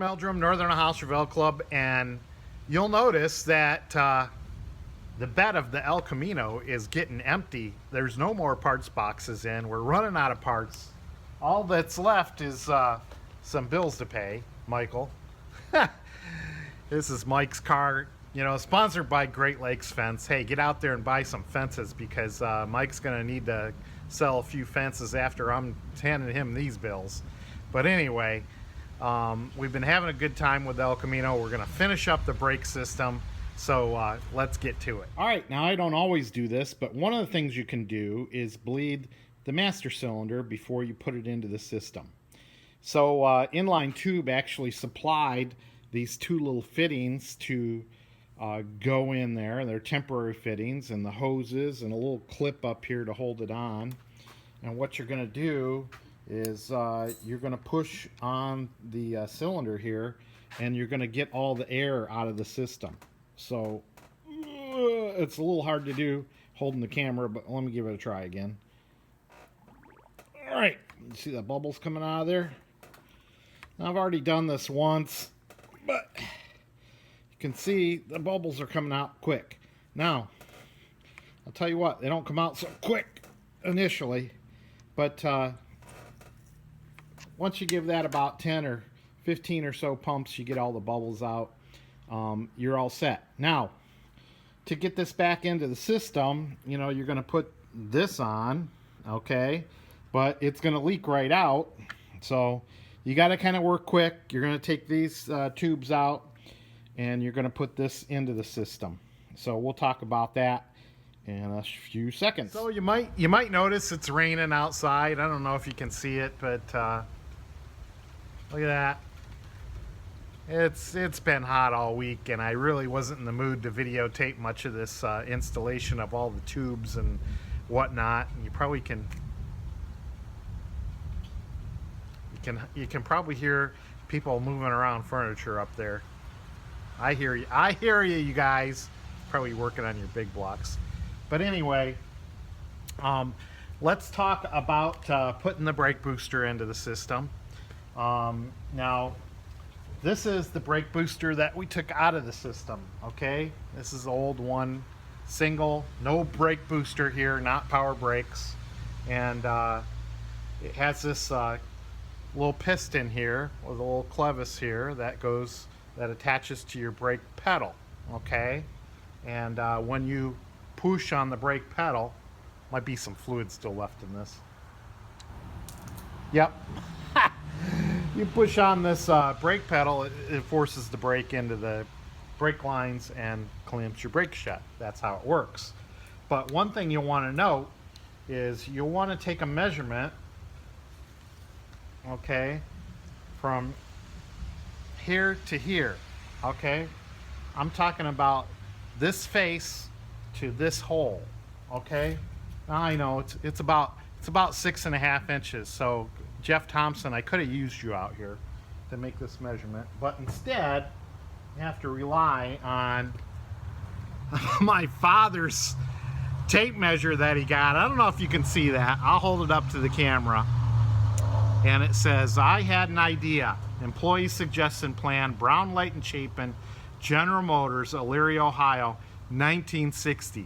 Meldrum, Northern Ohio Chevelle Club, and you'll notice that the bed of the El Camino is getting empty. There's no more parts boxes in. We're running out of parts. All that's left is some bills to pay, Michael. This is Mike's car, you know, sponsored by Great Lakes Fence. Hey, get out there and buy some fences because Mike's gonna need to sell a few fences after I'm handing him these bills. But anyway, we've been having a good time with El Camino. We're gonna finish up the brake system, so let's get to it. All right, now I don't always do this, but one of the things you can do is bleed the master cylinder before you put it into the system. So inline tube actually supplied these two little fittings to go in there. They're temporary fittings, and the hoses and a little clip up here to hold it on. And what you're going to do is you're going to push on the cylinder here, and you're going to get all the air out of the system. So it's a little hard to do holding the camera, but let me give it a try again. All right, you see the bubbles coming out of there? Now, I've already done this once, but you can see the bubbles are coming out quick. Now, I'll tell you what, they don't come out so quick initially, but once you give that about 10 or 15 or so pumps, you get all the bubbles out, you're all set. Now, to get this back into the system, you know, you're going to put this on, okay, but it's going to leak right out, so you got to kind of work quick. You're going to take these tubes out, and you're going to put this into the system. So we'll talk about that in a few seconds. So you might notice it's raining outside. I don't know if you can see it, but look at that. It's been hot all week, and I really wasn't in the mood to videotape much of this installation of all the tubes and whatnot. And you probably you can probably hear people moving around furniture up there. I hear you, you guys. Probably working on your big blocks. But anyway, let's talk about putting the brake booster into the system. Now, this is the brake booster that we took out of the system, okay? This is the old one, single, no brake booster here, not power brakes. And it has this little piston here with a little clevis here that attaches to your brake pedal, okay? And when you push on the brake pedal, might be some fluid still left in this. Yep. You push on this brake pedal, it forces the brake into the brake lines and clamps your brake shut. That's how it works. But one thing you'll want to note is you'll want to take a measurement, okay, from here to here, okay? I'm talking about this face to this hole, okay? Now I know it's about 6.5 inches. So Jeff Thompson, I could have used you out here to make this measurement, but instead you have to rely on my father's tape measure that he got. I don't know if you can see that. I'll hold it up to the camera. And it says, I had an idea. Employee suggestion plan, Brown, Light and Chapin, General Motors, Elyria, Ohio, 1960.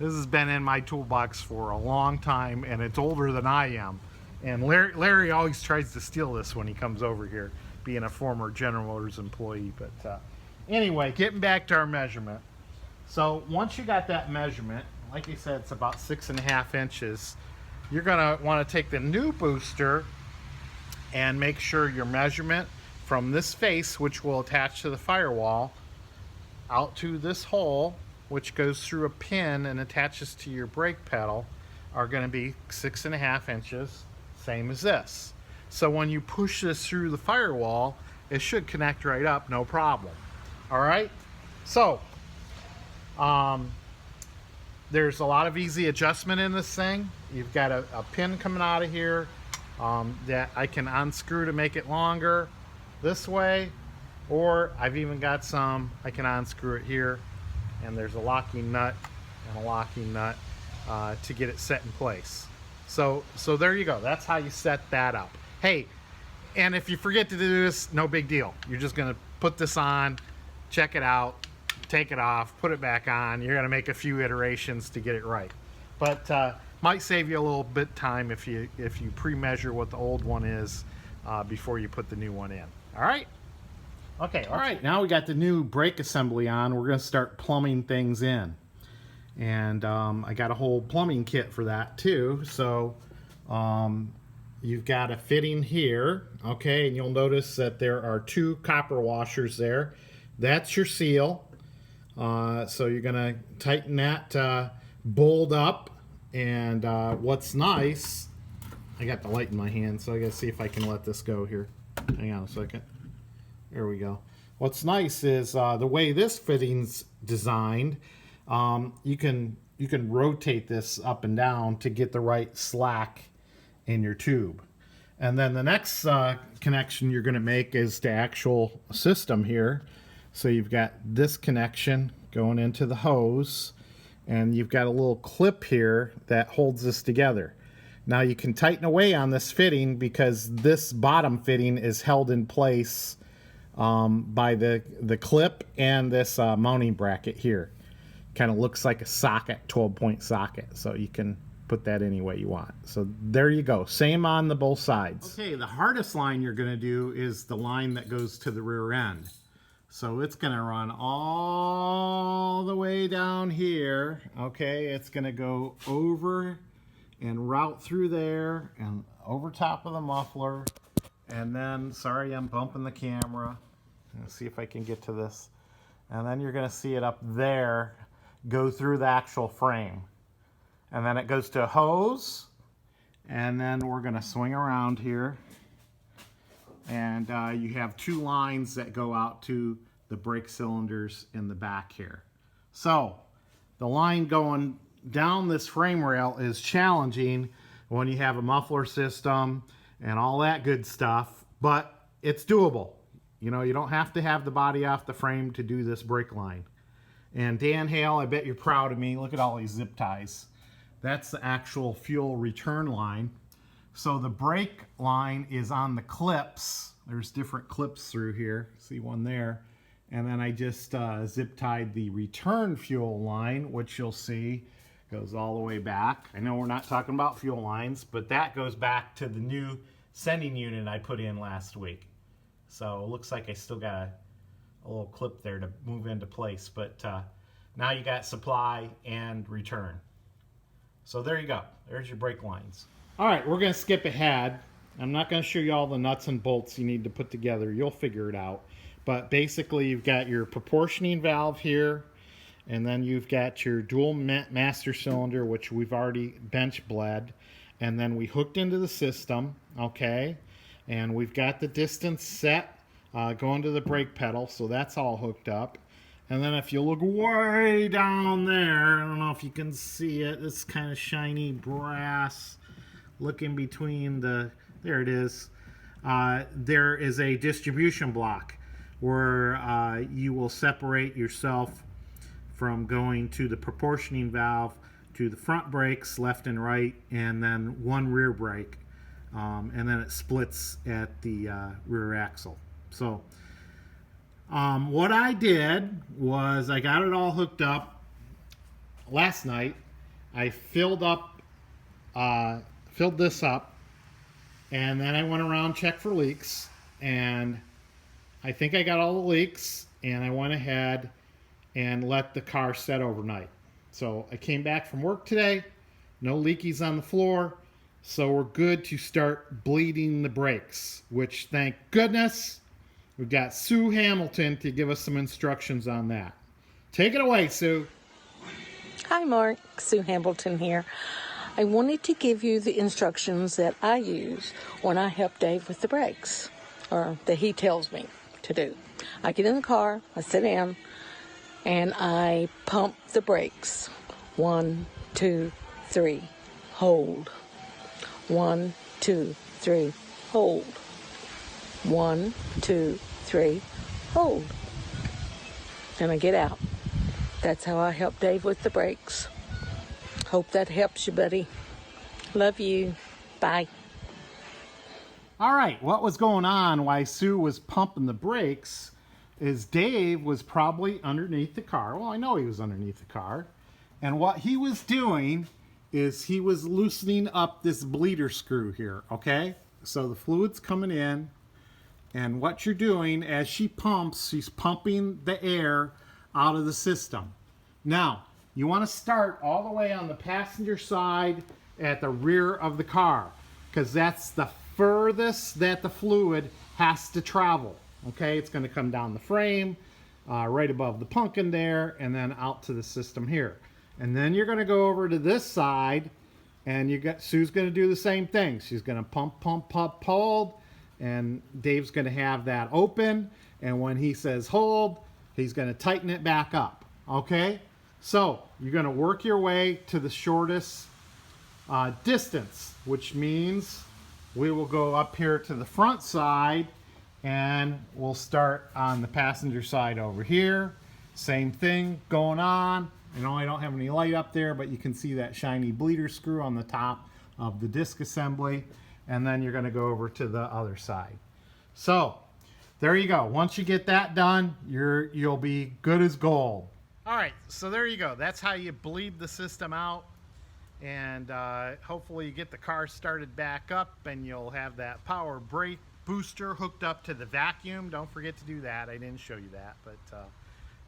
This has been in my toolbox for a long time, and it's older than I am. And Larry always tries to steal this when he comes over here, being a former General Motors employee. But anyway, getting back to our measurement. So once you got that measurement, like I said, it's about 6.5 inches. You're gonna want to take the new booster and make sure your measurement from this face, which will attach to the firewall, out to this hole, which goes through a pin and attaches to your brake pedal, are going to be 6.5 inches, same as this. So when you push this through the firewall, it should connect right up, no problem. All right? So, there's a lot of easy adjustment in this thing. You've got a pin coming out of here that I can unscrew to make it longer this way, or I've even got some I can unscrew it here, and there's a locking nut and a locking nut to get it set in place. So there you go. That's how you set that up. Hey, And if you forget to do this, no big deal. You're just going to put this on, check it out, take it off, put it back on. You're going to make a few iterations to get it right. But might save you a little bit time if you pre-measure what the old one is before you put the new one in. All right? Okay, all right. Now we got the new brake assembly on. We're going to start plumbing things in. And I got a whole plumbing kit for that too. So you've got a fitting here, okay, and you'll notice that there are 2 copper washers there. That's your seal. So you're gonna tighten that bolt up. And what's nice, I got the light in my hand, so I gotta see if I can let this go here. Hang on a second. There we go. What's nice is the way this fitting's designed. You can rotate this up and down to get the right slack in your tube. And then the next connection you're going to make is the actual system here. So you've got this connection going into the hose, and you've got a little clip here that holds this together. Now you can tighten away on this fitting because this bottom fitting is held in place by the clip and this mounting bracket here. Kind of looks like a socket, 12-point socket, so you can put that any way you want. So there you go. Same on the both sides. Okay, the hardest line you're going to do is the line that goes to the rear end. So it's going to run all the way down here. Okay, it's going to go over and route through there and over top of the muffler. And then, sorry, I'm bumping the camera. Let's see if I can get to this. And then you're going to see it up there go through the actual frame. And then it goes to a hose, and then we're going to swing around here, and you have 2 lines that go out to the brake cylinders in the back here. So the line going down this frame rail is challenging when you have a muffler system and all that good stuff, but it's doable. You know, you don't have to have the body off the frame to do this brake line. And Dan Hale, I bet you're proud of me. Look at all these zip ties. That's the actual fuel return line. So the brake line is on the clips. There's different clips through here. See one there. And then I just zip tied the return fuel line, which you'll see goes all the way back. I know we're not talking about fuel lines, but that goes back to the new sending unit I put in last week. So it looks like I still got a little clip there to move into place. But now you got supply and return. So there you go. There's your brake lines. All right, we're going to skip ahead. I'm not going to show you all the nuts and bolts you need to put together. You'll figure it out. But basically, you've got your proportioning valve here, and then you've got your dual master cylinder, which we've already bench bled, and then we hooked into the system, okay? And we've got the distance set going to the brake pedal, so that's all hooked up. And then if you look way down there, I don't know if you can see it, it's kind of shiny brass looking between the, there it is. There is a distribution block where you will separate yourself from going to the proportioning valve to the front brakes, left and right, and then one rear brake. And then it splits at the rear axle. So what I did was I got it all hooked up last night. I filled this up, and then I went around, checked for leaks, and I think I got all the leaks, and I went ahead and let the car set overnight. So I came back from work today, no leakies on the floor, so we're good to start bleeding the brakes, which, thank goodness, we've got Sue Hamilton to give us some instructions on that. Take it away, Sue. Hi, Mark. Sue Hamilton here. I wanted to give you the instructions that I use when I help Dave with the brakes, or that he tells me to do. I get in the car, I sit down, and I pump the brakes. 1, 2, 3, hold. 1, 2, 3, hold. 1, 2, 3, hold. And I get out. That's how I help Dave with the brakes. Hope that helps you, buddy. Love you. Bye. All right, what was going on while Sue was pumping the brakes is Dave was probably underneath the car. Well, I know he was underneath the car. And what he was doing is he was loosening up this bleeder screw here, okay? So the fluid's coming in, and what you're doing as she pumps, she's pumping the air out of the system. Now, you want to start all the way on the passenger side at the rear of the car, because that's the furthest that the fluid has to travel. Okay, it's going to come down the frame, right above the pumpkin there, and then out to the system here. And then you're going to go over to this side, and Sue's going to do the same thing. She's going to pump, pump, pump, hold, and Dave's going to have that open. And when he says hold, he's going to tighten it back up. Okay, so you're going to work your way to the shortest distance, which means we will go up here to the front side, and we'll start on the passenger side over here. Same thing going on. I know I don't have any light up there, but you can see that shiny bleeder screw on the top of the disc assembly. And then you're going to go over to the other side. So there you go. Once you get that done, you'll be good as gold. All right, so there you go. That's how you bleed the system out. And hopefully you get the car started back up, and you'll have that power brake booster hooked up to the vacuum. Don't forget to do that. I didn't show you that, but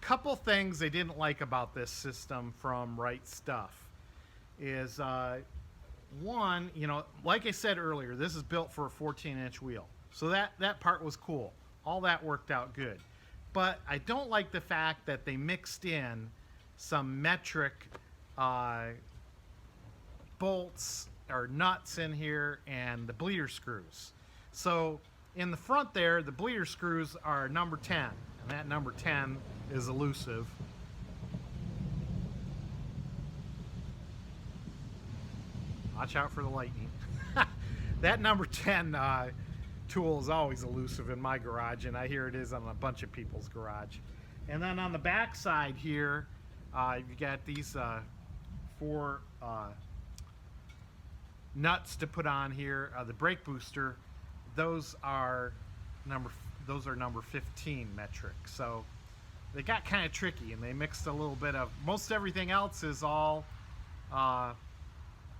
couple things they didn't like about this system from Right Stuff is one, you know, like I said earlier, this is built for a 14-inch wheel, so that part was cool. All that worked out good. But I don't like the fact that they mixed in some metric bolts or nuts in here and the bleeder screws. So in the front there, the bleeder screws are number 10, and that number 10 is elusive. Watch out for the lightning. That number 10 tool is always elusive in my garage, and I hear it is on a bunch of people's garage. And then on the back side here, you got these 4 nuts to put on here. The brake booster, those are number 15 metric. So they got kind of tricky, and they mixed a little bit of, most everything else is all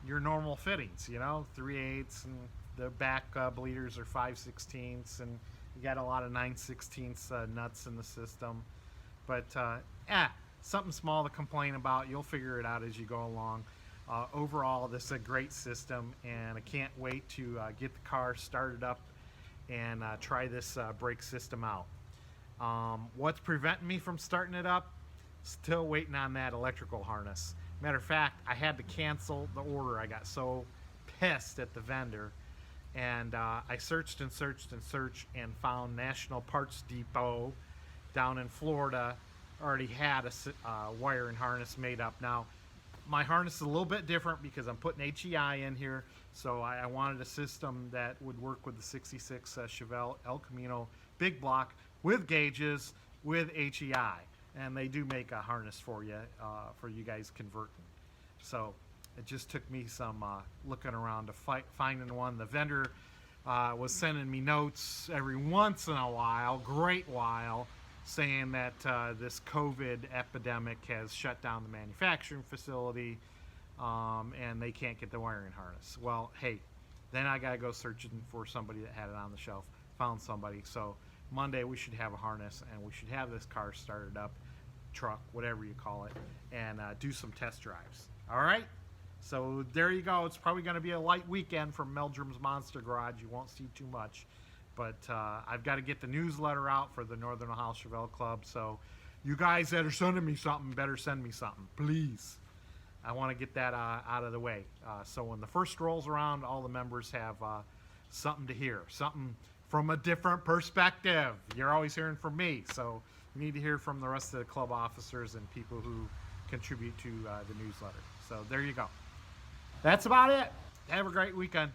your normal fittings, you know, 3/8, and the back bleeders are 5/16, and you got a lot of 9/16 nuts in the system. But something small to complain about. You'll figure it out as you go along. Overall, this is a great system, and I can't wait to get the car started up and try this brake system out. What's preventing me from starting it up? Still waiting on that electrical harness. Matter of fact, I had to cancel the order. I got so pissed at the vendor, and I searched and searched and searched and found National Parts Depot down in Florida already had a wire and harness made up. Now, my harness is a little bit different because I'm putting HEI in here, so I wanted a system that would work with the 66 Chevelle El Camino big block with gauges with HEI, and they do make a harness for you guys converting. So it just took me some looking around to finding one. The vendor was sending me notes every once in a while, great while, saying that this COVID epidemic has shut down the manufacturing facility, and they can't get the wiring harness. Well, hey, then I gotta go searching for somebody that had it on the shelf. Found somebody. So Monday we should have a harness, and we should have this car started up, truck, whatever you call it, and do some test drives. All right? So there you go. It's probably going to be a light weekend from Meldrum's Monster Garage. You won't see too much. But I've got to get the newsletter out for the Northern Ohio Chevelle Club. So you guys that are sending me something better send me something, please. I want to get that out of the way. So when the first rolls around, all the members have something to hear, something from a different perspective. You're always hearing from me, so you need to hear from the rest of the club officers and people who contribute to the newsletter. So there you go. That's about it. Have a great weekend.